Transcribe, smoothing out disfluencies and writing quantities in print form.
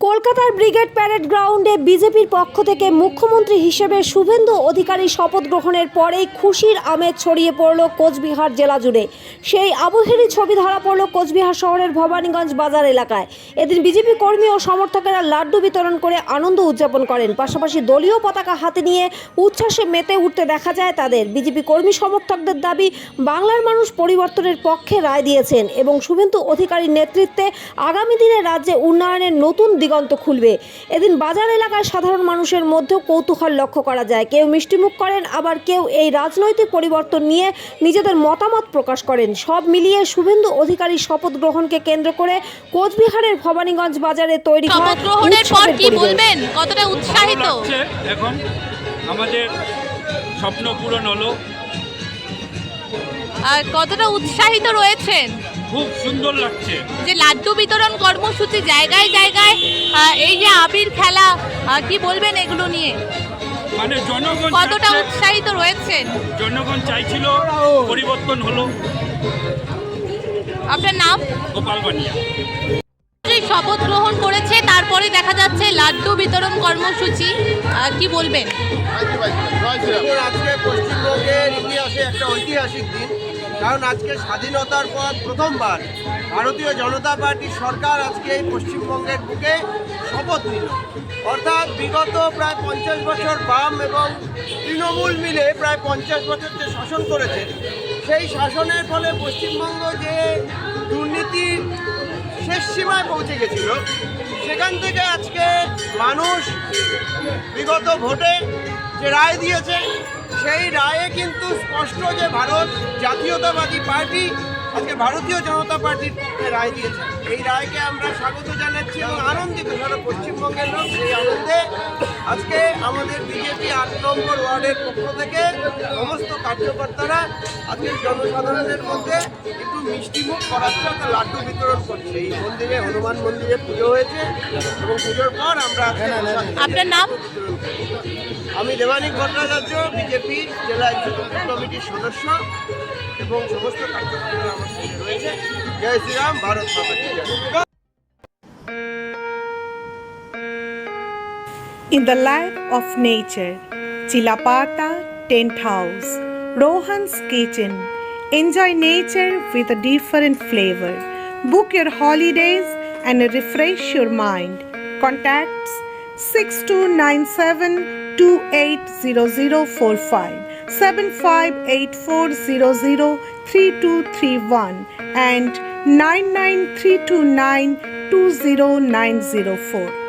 কলকাতার brigade parade গ্রাউন্ডে বিজেপির পক্ষ থেকে মুখ্যমন্ত্রী হিসেবে শুভেন্দু অধিকারী শপথ গ্রহণের পরেই খুশির আমেজ ছড়িয়ে পড়ল কোচবিহার জেলা জুড়ে। সেই আবহেরই ছবি ধরা পড়ল কোচবিহার শহরের ভবানীগঞ্জ বাজার এলাকায়। এদিন বিজেপি কর্মী ও সমর্থকেরা লাড্ডু বিতরণ করে আনন্দ উদযাপন করেন। পাশাপাশি দলীয় পতাকা হাতে নিয়ে উচ্ছ্বাসে মেতে উঠতে দেখা যায় তাদের। বিজেপি কর্মী সমর্থকদের দাবি, বাংলার মানুষ পরিবর্তনের পক্ষে রায় দিয়েছেন এবং শুভেন্দু অধিকারীর নেতৃত্বে আগামী দিনে রাজ্যে উন্নয়নের নতুন দিগন্ত খুলবে। এদিন বাজার এলাকায় সাধারণ মানুষের মধ্যেও কৌতূহল লক্ষ্য করা যায়। কেউ মিষ্টিমুখ করেন, আবার কেউ এই রাজনৈতিক পরিবর্তন নিয়ে নিজেদের মতামত প্রকাশ করেন। সব মিলিয়ে শুভেন্দু অধিকারী শপথ গ্রহণকে কেন্দ্র করে কোচবিহারের ভবানীগঞ্জ বাজারে তৈরি হয় শপথ গ্রহণের পর কি বলবেন, কতটা উৎসাহিত? এখন আমাদের স্বপ্ন পূরণ হলো। আর কতটা উৎসাহিত রয়েছেন? খুব সুন্দর লাগছে যে লাড্ডু বিতরণ কর্মসূচি জায়গায় জায়গায়, এই যে আবির খেলা, কি বলবেন এগুলো নিয়ে? মানে জনগণ কতটা উৎসাহিত রয়েছেন? জনগণ চাইছিল, পরিবর্তন হলো। আপনার নাম? গোপাল বানিয়া। শপথ গ্রহণ করেছে, তারপরে দেখা যাচ্ছে লাড্ডু বিতরণ কর্মসূচি, কি বলবেন? আজকে পশ্চিমবঙ্গের ইতিহাসে একটা ঐতিহাসিক দিন, কারণ আজকে স্বাধীনতার পর প্রথমবার ভারতীয় জনতা পার্টির সরকার আজকে এই পশ্চিমবঙ্গের বুকে শপথ নিল। অর্থাৎ বিগত প্রায় 50 বছর বাম এবং তৃণমূল মিলে প্রায় 50 বছর যে শাসন করেছে, সেই শাসনের ফলে পশ্চিমবঙ্গ যে দুর্নীতির শেষ সীমায় পৌঁছে গেছিল, সেখান থেকে আজকে মানুষ বিগত ভোটে যে রায় দিয়েছে, সেই রায়ে কিন্তু স্পষ্ট যে ভারত জাতীয়তাবাদী পার্টি আজকে ভারতীয় জনতা পার্টির পক্ষে রায় দিয়েছে। এই রায়কে আমরা স্বাগত জানাচ্ছি এবং আনন্দিত। সারা পশ্চিমবঙ্গের লোক সেই আনন্দে আজকে আমাদের বিজেপি 8 নম্বর ওয়ার্ডের পক্ষ থেকে সমস্ত কার্যকর্তারা আজকে জনসাধারণের মধ্যে একটু মিষ্টিমুখ করাচ্ছে, একটা লাড্ডু বিতরণ করছে। এই মন্দিরে, হনুমান মন্দিরে পুজো হয়েছে এবং পুজোর পর আমরা আপনার নাম? আমি দেবানীক ভট্টাচার্য, বিজেপি জেলা এক্সিকিউটিভ কমিটির সদস্য এবং সমস্ত কার্যকর্তারা আমার সঙ্গে রয়েছে। জয় শ্রীরাম, ভারত মাতা কি জয়। In the life of nature, Chilapata Tent House, Rohan's Kitchen. Enjoy nature with a different flavor. Book your holidays and refresh your mind. Contacts 6297 280045, 7584003231 and 99329 20904.